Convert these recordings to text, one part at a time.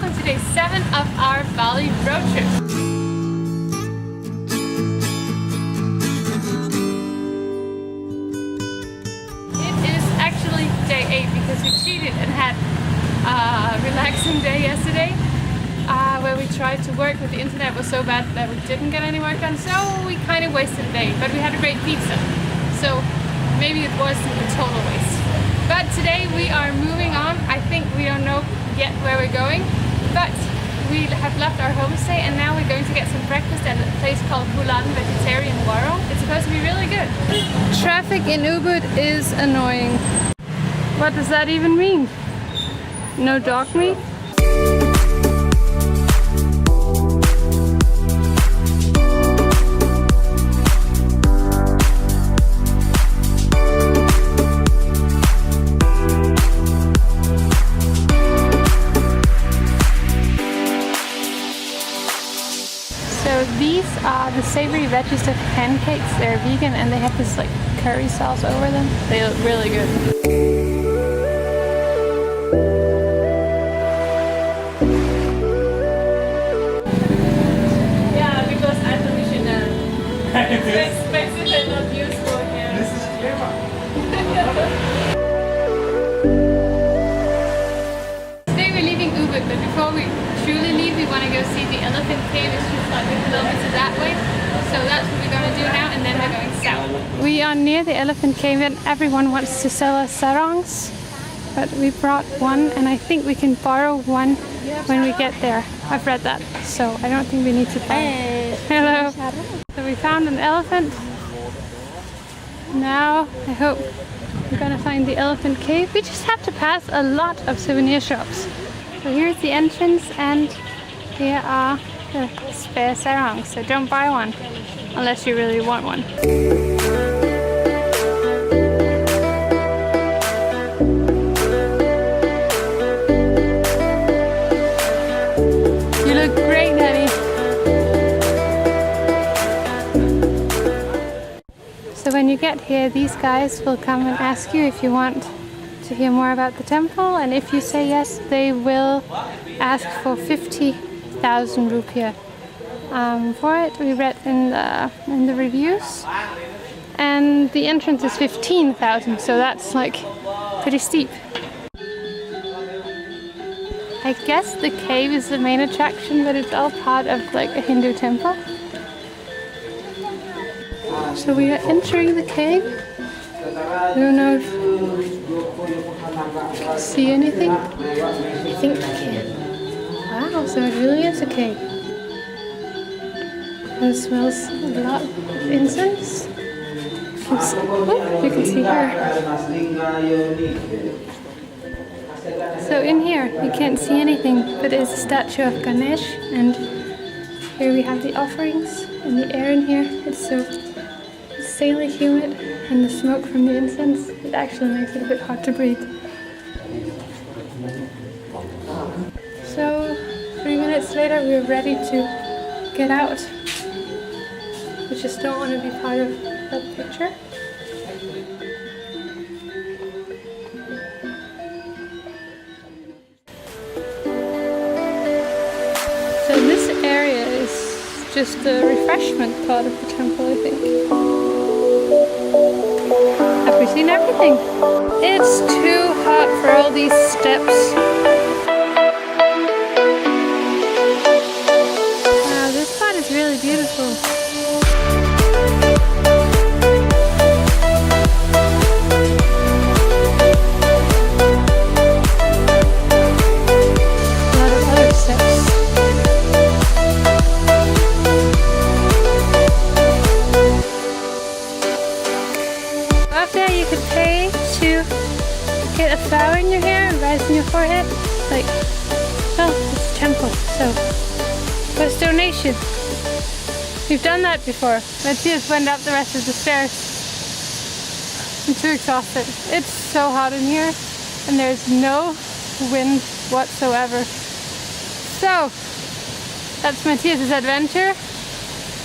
welcome to day 7 of our Bali road trip. It is actually day 8 because we cheated and had a relaxing day yesterday where we tried to work, but the internet was so bad that we didn't get any work done, so we kind of wasted the day, but we had a great pizza, so maybe it wasn't a total waste. But today we are moving on. I think we don't know yet where we're going, but we have left our homestay and now we're going to get some breakfast at a place called Bulan Vegetarian Waro. It's supposed to be really good. Traffic in Ubud is annoying. What does that even mean? No dog meat? These are the savory veggie pancakes. They're vegan and they have this like curry sauce over them. They look really good. Yeah, because I think we should it's expensive and not useful here. This is clever. Today we're leaving Ubud, but before we truly leave, we want to go see the elephant cave. It's just like a kilometer that way, so that's what we're going to do now, and then we're going south. We are near the elephant cave and everyone wants to sell us sarongs, but we brought one and I think we can borrow one when we get there. I've read that, so I don't think we need to buy. Hello. So we found an elephant. Now I hope we're going to find the elephant cave. We just have to pass a lot of souvenir shops. So here's the entrance and here are the spare sarongs, so don't buy one unless you really want one. You look great, Daddy. So when you get here, these guys will come and ask you if you want to hear more about the temple, and if you say yes, they will ask for 50,000 rupiah for it. We read in the reviews, and the entrance is 15,000, so that's like pretty steep. I guess the cave is the main attraction, but it's all part of like a Hindu temple. So we are entering the cave. I don't know if you can see anything. I think you can. Wow, so it really is a cave. And it smells a lot of incense. You can see her. So in here you can't see anything, but there's a statue of Ganesh, and here we have the offerings, and the air in here, it's so insanely humid, and the smoke from the incense, it actually makes it a bit hard to breathe. So 3 minutes later we're ready to get out. We just don't want to be part of that picture. So this area is just the refreshment part of the temple, I think. Have we seen everything? It's too hot for all these steps. Wow, this spot is really beautiful. A lot of other steps. You could pay to get a flower in your hair and rise in your forehead. Like, well, it's a temple, so it's donation. We've done that before. Mathias went up the rest of the stairs. I'm too exhausted. It's so hot in here and there's no wind whatsoever. So that's Mathias' adventure.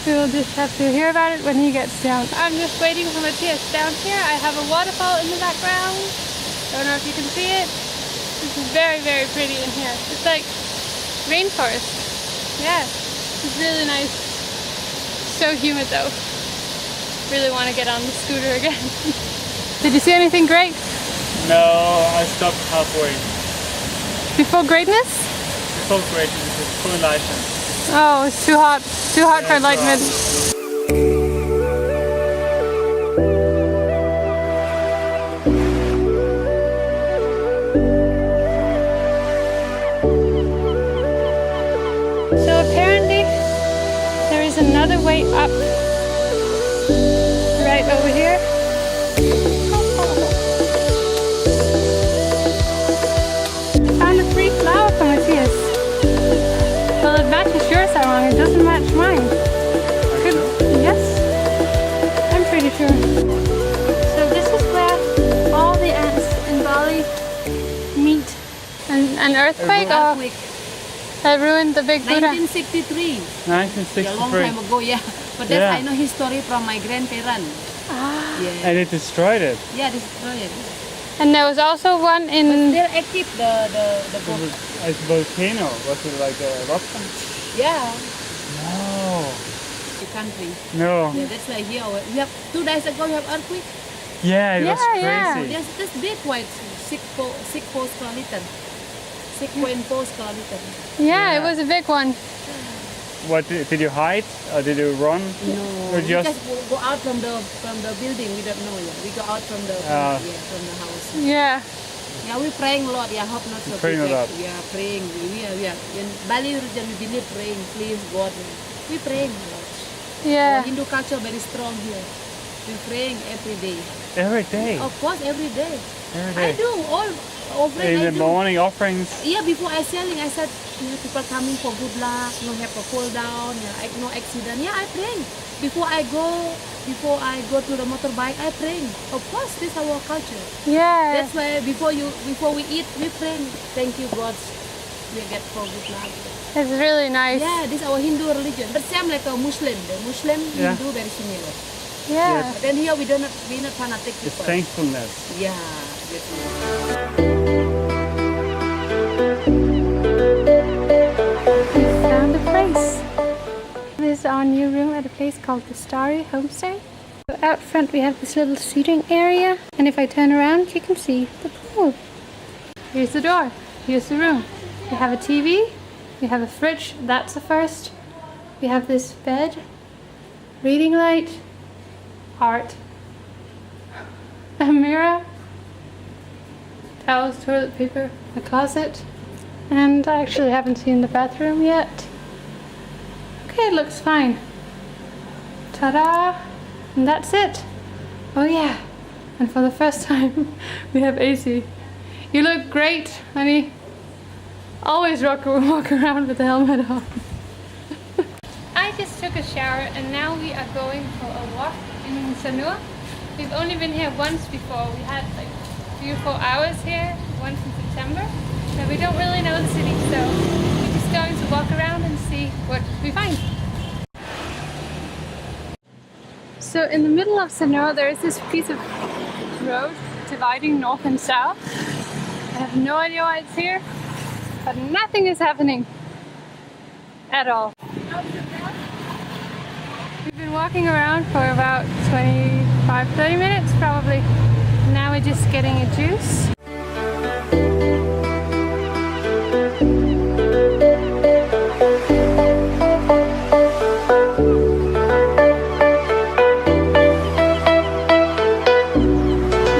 We will just have to hear about it when he gets down. I'm just waiting for Mathias down here. I have a waterfall in the background. Don't know if you can see it. This is very, very pretty in here. It's like rainforest. Yeah, it's really nice. So humid though. Really want to get on the scooter again. Did you see anything great? No, I stopped halfway. Before greatness? Before greatness, it's full enlightenment. Oh, it's too hot. Too hot for enlightenment. So apparently there is another way up right over here. I found a free flower for Mathias. Well, it matches yours, how long? It doesn't match mine. Yes, I'm pretty sure. So this is where all the ants in Bali meet. An earthquake? That ruined the big Buddha. 1963. 1963. A long time ago, yeah. But that's I know history from my grandparents. Ah. Yeah. And it destroyed it. Yeah, destroyed it. And there was also one in... Still active, the boat. It's a volcano. Was it like a eruption? Yeah. No. The country. No. Yeah, that's like here. We have 2 days ago. We have earthquake. Yeah, it was crazy. Yeah. Yes, this big, quite 6 kilometer. 6.4 kilometer. Yeah, it was a big one. What did you hide or did you run? No, Or we just go out from the building. We don't know yet. We go out from the from the house. Yeah. Yeah, we praying a lot. Yeah, hope not so. Praying a lot. We are praying. We are in Bali region. We believe praying. Please God. We praying a lot. Yeah. Our Hindu culture very strong here. We praying every day. Every day. Of course, every day. Every day. I do all offering. In I the do. morning offerings. Yeah, before I selling, I said, people coming for good luck, no have a fall down, no accident. Yeah, I pray. Before I go to the motorbike, I pray. Of course, this is our culture. Yeah. That's why before we eat, we pray. Thank you, God. We get for good luck. It's really nice. Yeah, this is our Hindu religion. But same like a Muslim. The Muslim Hindu very similar. Yeah. But then here we not fanatic people. It's thankfulness. Yeah. We found a place. This is our new room at a place called the Starry Homestay. So out front we have this little seating area, and if I turn around you can see the pool. Here's the door. Here's the room. We have a TV. We have a fridge. That's a first. We have this bed, reading light, art, a mirror, towels, toilet paper, a closet, and I actually haven't seen the bathroom yet. Okay, it looks fine. Ta-da! And that's it. Oh yeah, and for the first time we have AC. You look great, honey. Always walk around with the helmet on. I just took a shower and now we are going for a walk in Sanur. We've only been here once before. We had like 3 or 4 hours here, once in September. But we don't really know the city, so we're just going to walk around and see what we find. So in the middle of Sanur there is this piece of road dividing north and south. I have no idea why it's here, but nothing is happening at all. We've been walking around for about 25-30 minutes probably. Now we're just getting a juice.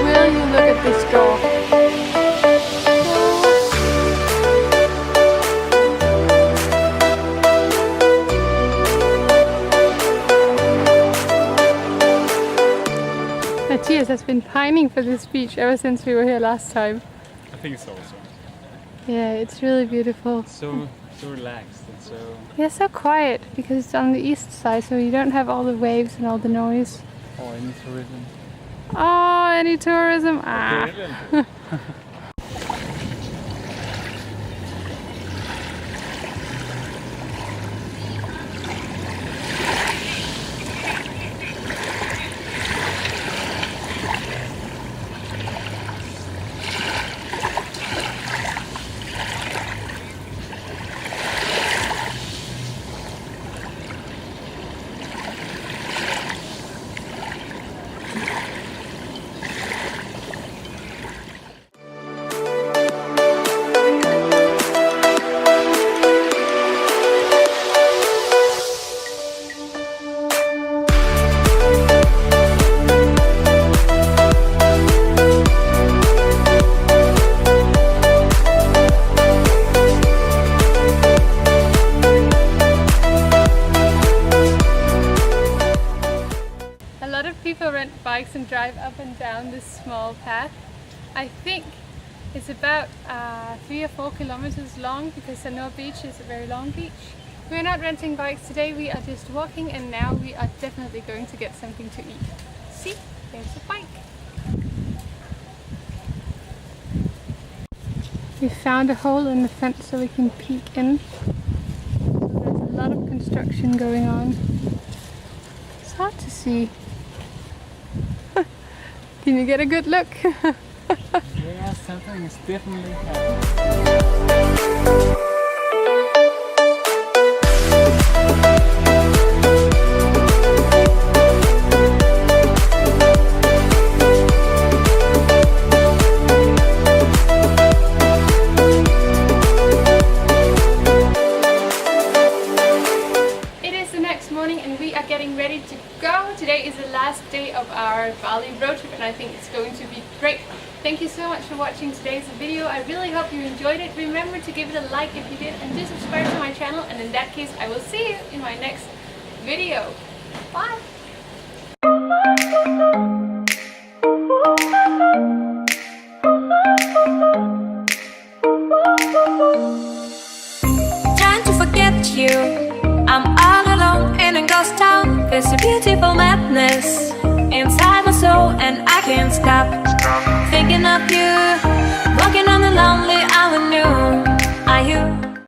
Will you look at this door? Mathias has been pining for this beach ever since we were here last time. I think so also. Yeah, it's really beautiful. So relaxed and so... Yeah, so quiet because it's on the east side, so you don't have all the waves and all the noise. Oh, any tourism. Oh, any tourism? Ah. I think it's about 3 or 4 kilometers long because Sanur beach is a very long beach. We're not renting bikes today, we are just walking, and now we are definitely going to get something to eat. See, there's a bike. We found a hole in the fence so we can peek in. So there's a lot of construction going on. It's hard to see. Can you get a good look? Yeah, something is definitely happening. Ready to go. Today is the last day of our Bali road trip and I think it's going to be great. Thank you so much for watching today's video. I really hope you enjoyed it. Remember to give it a like if you did and do subscribe to my channel, and in that case I will see you in my next video. Bye! Trying to forget you, I'm all alone in a ghost town. There's a beautiful madness inside my soul and I can't stop.